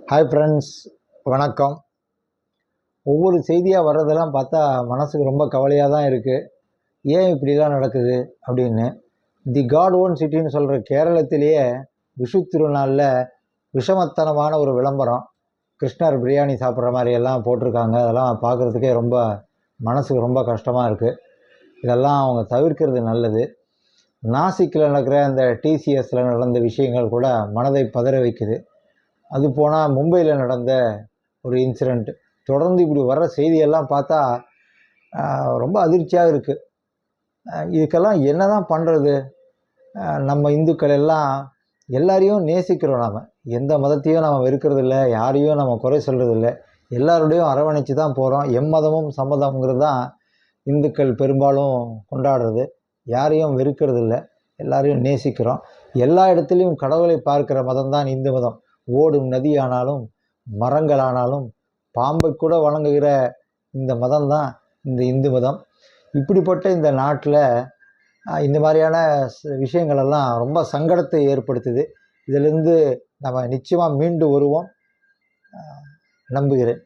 Hi friends, வணக்கம். ஒவ்வொரு செய்தியாக வர்றதெல்லாம் பார்த்தா மனசுக்கு ரொம்ப கவலையாக தான் இருக்குது. ஏன் இப்படிலாம் நடக்குது அப்படின்னு. தி காட் ஓன் சிட்டின்னு சொல்கிற கேரளத்திலேயே விஷு திருநாளில் விஷமத்தனமான ஒரு விளம்பரம், கிருஷ்ணர் பிரியாணி சாப்பிட்ற மாதிரியெல்லாம் போட்டிருக்காங்க. அதெல்லாம் பார்க்குறதுக்கே ரொம்ப மனசுக்கு ரொம்ப கஷ்டமாக இருக்குது. இதெல்லாம் அவங்க தவிர்க்கிறது நல்லது. நாசிக்கில் நடக்கிற அந்த டிசிஎஸில் நடந்த விஷயங்கள் கூட மனதை பதற வைக்குது. அது போனால் மும்பையில் நடந்த ஒரு இன்சிடெண்ட், தொடர்ந்து இப்படி வர்ற செய்தியெல்லாம் பார்த்தா ரொம்ப அதிர்ச்சியாக இருக்குது. இதுக்கெல்லாம் என்ன தான் பண்ணுறது? நம்ம இந்துக்கள் எல்லாம் எல்லாரையும் நேசிக்கிறோம். நாம் எந்த மதத்தையும் நம்ம வெறுக்கிறதில்ல, யாரையும் நம்ம குறை சொல்கிறதில்ல, எல்லாரோடையும் அரவணைச்சு தான் போகிறோம். எம்மதமும் சம்மதம்ங்கிறது தான் இந்துக்கள் பெரும்பாலும் கொண்டாடுறது. யாரையும் வெறுக்கிறதில்ல, எல்லாரையும் நேசிக்கிறோம். எல்லா இடத்துலையும் கடவுளை பார்க்கிற மதம் தான் இந்து மதம். ஓடும் நதியானாலும் மரங்களானாலும் பாம்பை கூட வணங்குகிற இந்த மதம் தான் இந்த இந்து மதம். இப்படிப்பட்ட இந்த நாட்டில் இந்த மாதிரியான விஷயங்களெல்லாம் ரொம்ப சங்கடத்தை ஏற்படுத்துது. இதிலிருந்து நம்ம நிச்சயமாக மீண்டு வருவோம் நம்புகிறேன்.